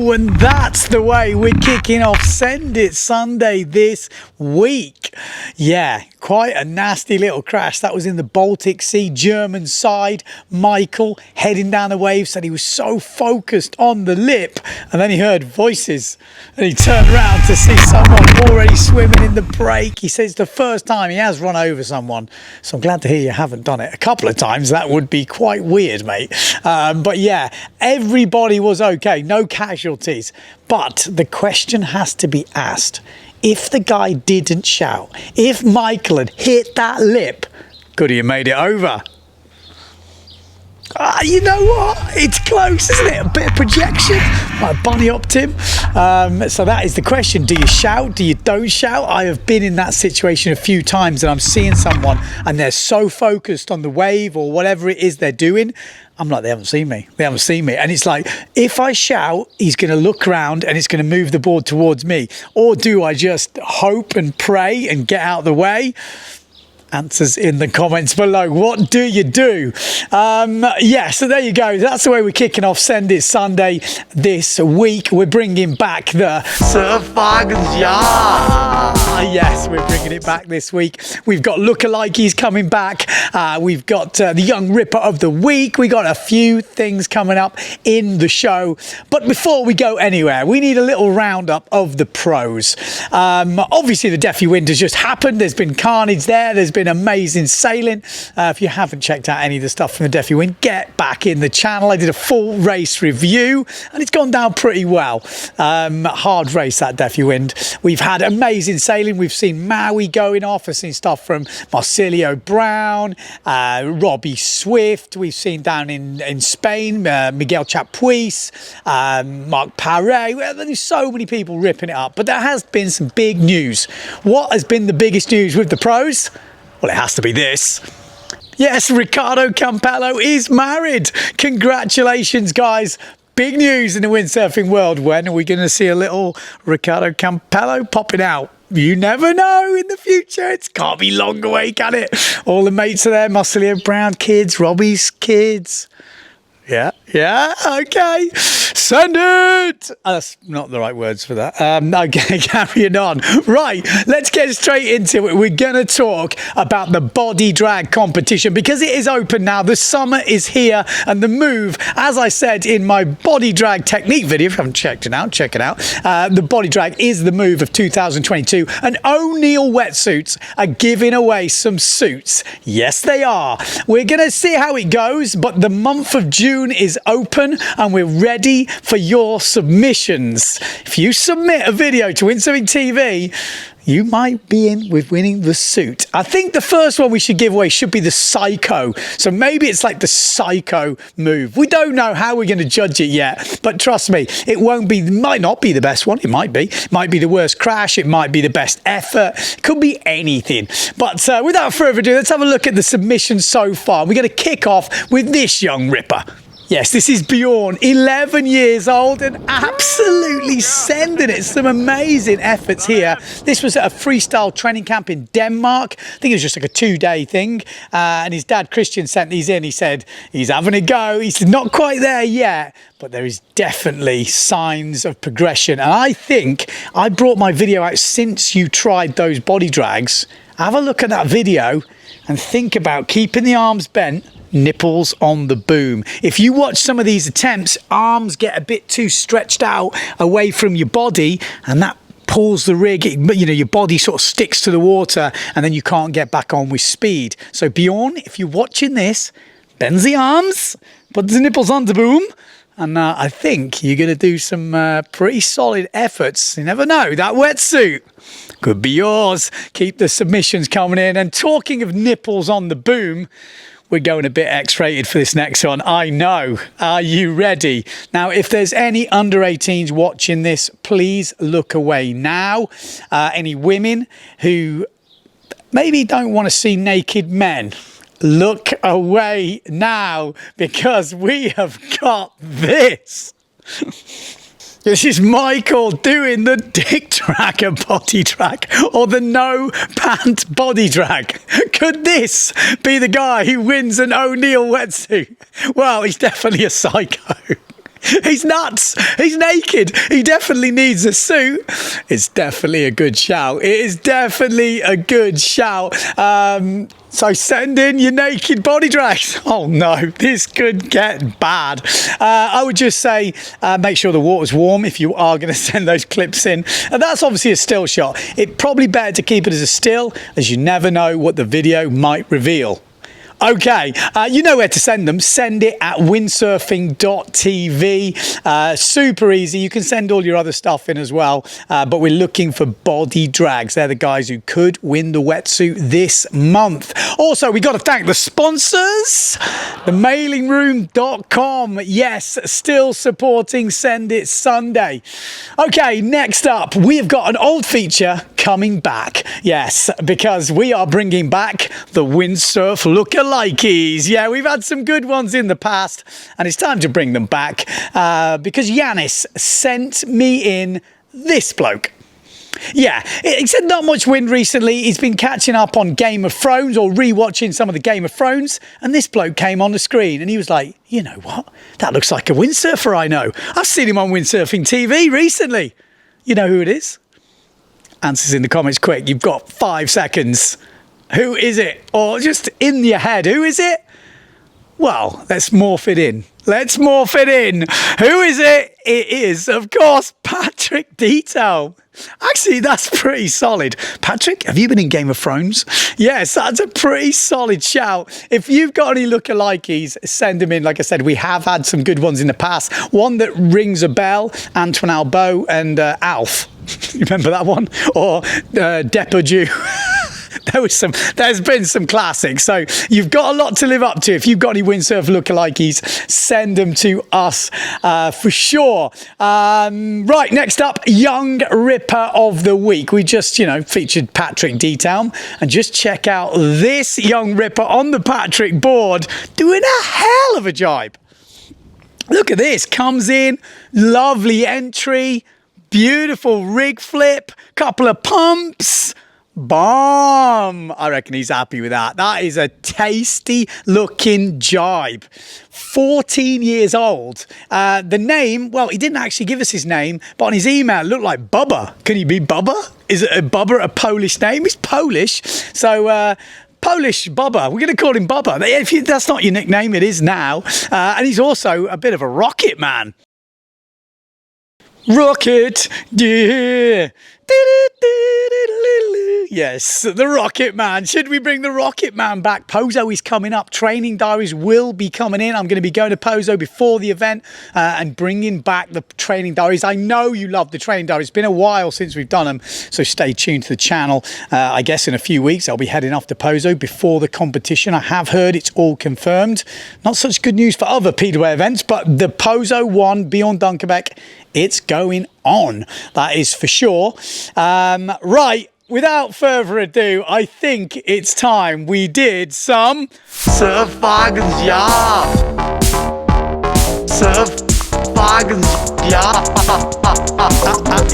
Oh, and that's the way we're kicking off Send It Sunday this week. Yeah, quite a nasty little crash. That was in the Baltic Sea, German side. Michael heading down the wave said he was so focused on the lip, and then he heard voices and he turned around to see someone already swimming in the break. He says it's the first time he has run over someone, so I'm glad to hear you haven't done it a couple of times. That would be quite weird, mate. But yeah, everybody was okay, no casualties. But the question has to be asked, if the guy didn't shout, if Michael had hit that lip, could he have made it over? You know what? It's close, isn't it? A bit of projection. Like bunny upped him. So that is the question. Do you shout? Do you don't shout? I have been in that situation a few times, and I'm seeing someone and they're so focused on the wave or whatever it is they're doing. I'm like, they haven't seen me. They haven't seen me. And it's like, if I shout, he's going to look around and it's going to move the board towards me. Or do I just hope and pray and get out of the way? Answers in the comments below. What do you do? Yeah, so there you go. That's the way we're kicking off Send It Sunday this week. We're bringing back the Surf Wagons. Yeah. Yes, we're bringing it back this week. We've got lookalikes coming back. We've got the Young Ripper of the Week. We got a few things coming up in the show. But before we go anywhere, we need a little roundup of the pros. Obviously, the Deafy Wind has just happened. There's been carnage there. There's been amazing sailing. If you haven't checked out any of the stuff from the Deafy Wind, get back in the channel. I did a full race review and it's gone down pretty well. Hard race, that Deafy Wind. We've had amazing sailing. We've seen Maui going off. I've seen stuff from Marcilio Brown, Robbie Swift. We've seen down in Spain, Miguel Chapuis, Mark Paré. Well, there's so many people ripping it up, but there has been some big news. What has been the biggest news with the pros? Well, it has to be this. Yes, Ricardo Campello is married. Congratulations, guys. Big news in the windsurfing world. When are we going to see a little Ricardo Campello popping out? You never know in the future. It can't be long away, can it? All the mates are there. Marcilio Brown kids, Robbie's kids. Yeah, okay. Send it! That's not the right words for that. Okay, carrying on. Right, let's get straight into it. We're going to talk about the body drag competition because it is open now. The summer is here and the move, as I said in my body drag technique video, if you haven't checked it out, check it out. The body drag is the move of 2022 and O'Neill Wetsuits are giving away some suits. Yes, they are. We're going to see how it goes, but the month of June is open and we're ready for your submissions. If you submit a video to Windsurfing.TV, you might be in with winning the suit. I think the first one we should give away should be the Psycho. So maybe it's like the Psycho move. We don't know how we're going to judge it yet, but trust me, it might not be the best one. It might be. It might be the worst crash. It might be the best effort. It could be anything. But without further ado, let's have a look at the submissions so far. We're going to kick off with this young ripper. Yes, this is Bjorn, 11 years old and absolutely sending it. Some amazing efforts here. This was at a freestyle training camp in Denmark. I think it was just like a 2-day thing. And his dad, Christian, sent these in. He said, he's having a go. He's not quite there yet, but there is definitely signs of progression. And I think I brought my video out since you tried those body drags. Have a look at that video and think about keeping the arms bent, nipples on the boom. If you watch some of these attempts, arms get a bit too stretched out away from your body and that pulls the rig, your body sort of sticks to the water and then you can't get back on with speed. So Bjorn, if you're watching this, bend the arms, put the nipples on the boom, and I think you're going to do some pretty solid efforts. You never know, that wetsuit could be yours. Keep the submissions coming in. And talking of nipples on the boom, we're going a bit X-rated for this next one. I know. Are you ready? Now, if there's any under 18s watching this, please look away now. Any women who maybe don't want to see naked men, look away now because we have got this. This is Michael doing the dick tracker body drag or the no pant body drag. Could this be the guy who wins an O'Neill wetsuit? Well, he's definitely a psycho. He's nuts. He's naked. He definitely needs a suit. It's definitely a good shout. It is definitely a good shout. So send in your naked body drags. Oh no, this could get bad. I would just say make sure the water's warm if you are going to send those clips in. And that's obviously a still shot. It's probably better to keep it as a still, as you never know what the video might reveal. Okay, you know where to send them. Send it at Windsurfing.TV. Super easy. You can send all your other stuff in as well. But we're looking for body drags. They're the guys who could win the wetsuit this month. Also, we got to thank the sponsors. Themailingroom.com. Yes, still supporting Send It Sunday. Okay, next up, we have got an old feature coming back. Yes, because we are bringing back the Windsurf lookalikes. Yeah, we've had some good ones in the past, and it's time to bring them back because Yanis sent me in this bloke. Yeah, he's had not much wind recently. He's been catching up on Game of Thrones or rewatching some of the Game of Thrones, and this bloke came on the screen and he was like, you know what? That looks like a windsurfer I know. I've seen him on Windsurfing.TV recently. You know who it is? Answers in the comments quick. You've got 5 seconds. Who is it? Or just in your head, who is it? Well, let's morph it in. Let's morph it in. Who is it? It is, of course, Patrick Detail. Actually, that's pretty solid. Patrick, have you been in Game of Thrones? Yes, that's a pretty solid shout. If you've got any lookalikes, send them in. Like I said, we have had some good ones in the past. One that rings a bell, Antoine Albo and Alf. You remember that one? Or Depardieu. There's been some classics, so you've got a lot to live up to. If you've got any windsurf lookalikes, send them to us for sure. Right, next up, Young Ripper of the Week. We just, featured Patrick Detail, and just check out this Young Ripper on the Patrick board doing a hell of a jibe. Look at this, comes in, lovely entry, beautiful rig flip, couple of pumps. Bomb! I reckon he's happy with that. That is a tasty looking jibe. 14 years old. The name, well, he didn't actually give us his name, but on his email it looked like Bubba. Can he be Bubba? Is it a Bubba a Polish name? He's Polish. So, Polish Bubba. We're going to call him Bubba. If that's not your nickname, it is now. And he's also a bit of a rocket man. Rocket, yeah. Yes, the Rocket Man. Should we bring the Rocket Man back? Pozo is coming up. Training diaries will be coming in. I'm going to be going to Pozo before the event and bringing back the training diaries. I know you love the training diaries. It's been a while since we've done them, so stay tuned to the channel. I guess in a few weeks I'll be heading off to Pozo before the competition. I have heard it's all confirmed. Not such good news for other Speedway events, but the Pozo one, Bjorn Dunkerbeck, it's going on. That is for sure. Right, without further ado, I think it's time we did some Surf Wagons, yeah. Surf Wagons, yeah.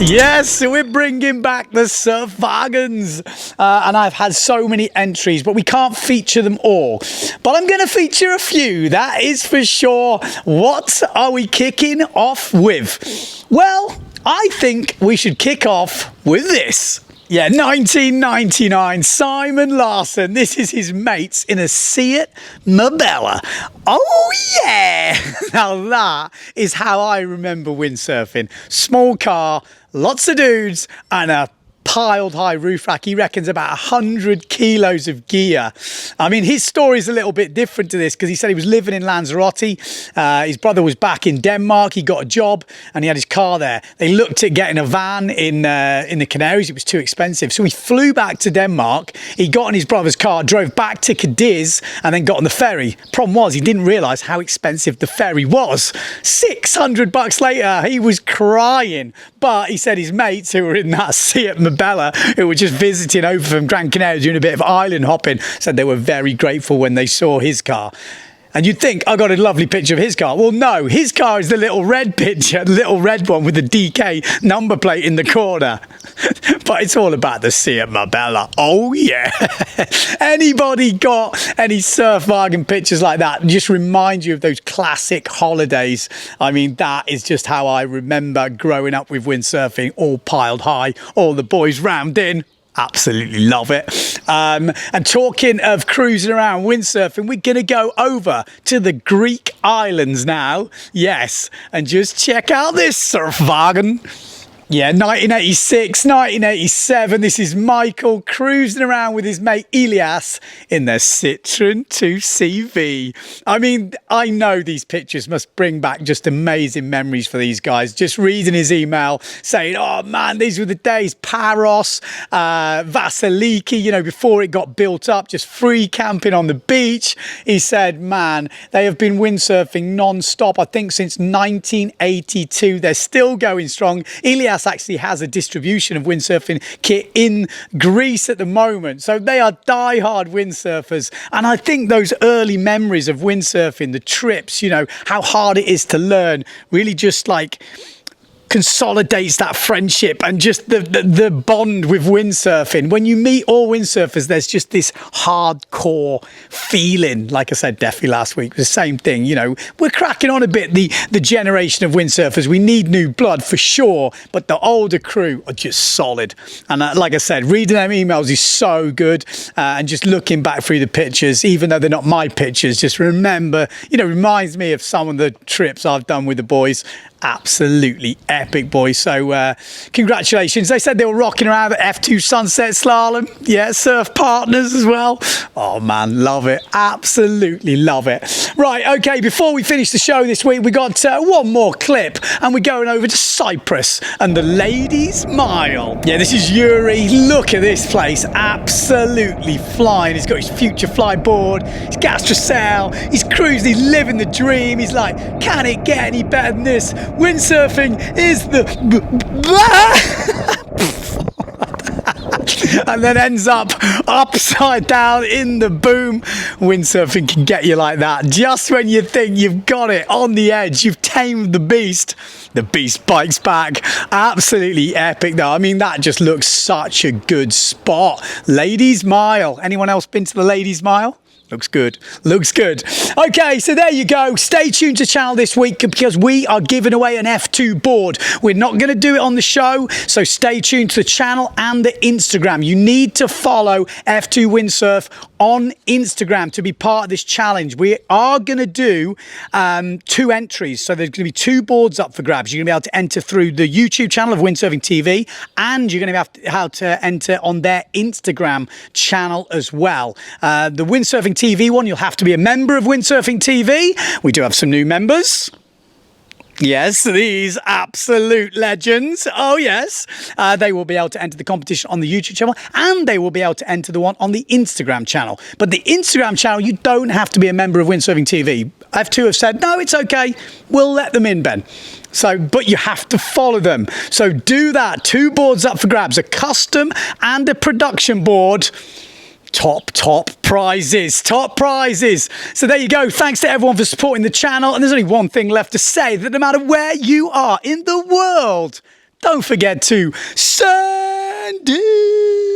Yes, we're bringing back the Surf Wagons. And I've had so many entries, but we can't feature them all. But I'm going to feature a few, that is for sure. What are we kicking off with? Well, I think we should kick off with this. Yeah, 1999, Simon Larson. This is his mates in a Seat Marbella. Oh, yeah. Now, that is how I remember windsurfing. Small car, lots of dudes, and a piled high roof rack. He reckons about 100 kilos of gear. I mean, his story is a little bit different to this because he said he was living in Lanzarote. His brother was back in Denmark. He got a job and he had his car there. They looked at getting a van in the Canaries. It was too expensive. So he flew back to Denmark. He got in his brother's car, drove back to Cadiz and then got on the ferry. Problem was, he didn't realise how expensive the ferry was. $600 later, he was crying. But he said his mates who were in that Seat Marbella, who were just visiting over from Gran Canaria doing a bit of island hopping, said they were very grateful when they saw his car. And you'd think, I got a lovely picture of his car. Well, no, his car is the little red picture, the little red one with the DK number plate in the corner. But it's all about the Seat Marbella. Oh, yeah. Anybody got any surf wagon pictures like that? Just remind you of those classic holidays. I mean, that is just how I remember growing up with windsurfing, all piled high, all the boys rammed in. Absolutely love it. And talking of cruising around windsurfing, we're going to go over to the Greek islands now. Yes, and just check out this surf wagon. Yeah, 1986, 1987. This is Michael cruising around with his mate Elias in their Citroen 2CV. I mean, I know these pictures must bring back just amazing memories for these guys. Just reading his email saying, oh man, these were the days. Paros, Vasiliki, you know, before it got built up, just free camping on the beach. He said, man, they have been windsurfing non-stop, I think since 1982. They're still going strong. Elias actually has a distribution of windsurfing kit in Greece at the moment, so they are die-hard windsurfers. And I think those early memories of windsurfing, the trips, you know, how hard it is to learn, really just like consolidates that friendship and just the bond with windsurfing. When you meet all windsurfers, there's just this hardcore feeling. Like I said, definitely last week, the same thing. You know, we're cracking on a bit, the generation of windsurfers. We need new blood for sure, but the older crew are just solid. And like I said, reading them emails is so good. And just looking back through the pictures, even though they're not my pictures, just remember, you know, reminds me of some of the trips I've done with the boys. Absolutely epic, boys. So congratulations. They said they were rocking around at F2 Sunset Slalom. Yeah, surf partners as well. Oh man, love it. Absolutely love it. Right, okay, before we finish the show this week, we got one more clip and we're going over to Cyprus and the Ladies Mile. Yeah, this is Yuri. Look at this place. Absolutely flying. He's got his Future Fly board, his Gastrocell, he's cruising, he's living the dream. He's like, can it get any better than this? Windsurfing is the and then ends up upside down in the boom. Windsurfing can get you like that. Just when you think you've got it on the edge, you've tamed the beast bites back. Absolutely epic though. I mean, that just looks such a good spot. Ladies Mile. Anyone else been to the Ladies Mile? Looks good. Looks good. Okay, so there you go. Stay tuned to the channel this week because we are giving away an F2 board. We're not going to do it on the show, so stay tuned to the channel and the Instagram. You need to follow F2 Windsurf on Instagram to be part of this challenge. We are going to do 2 entries. So there's going to be 2 boards up for grabs. You're going to be able to enter through the YouTube channel of Windsurfing.TV, and you're going to be able to enter on their Instagram channel as well. The Windsurfing.TV one, you'll have to be a member of Windsurfing.TV. We do have some new members. Yes, these absolute legends. Oh, yes. They will be able to enter the competition on the YouTube channel, and they will be able to enter the one on the Instagram channel. But the Instagram channel, you don't have to be a member of Windsurfing TV. F2 have said, no, it's okay. We'll let them in, Ben. So, but you have to follow them. So do that. 2 boards up for grabs, a custom and a production board. Top prizes. So there you go. Thanks to everyone for supporting the channel. And there's only one thing left to say, that no matter where you are in the world, don't forget to send it.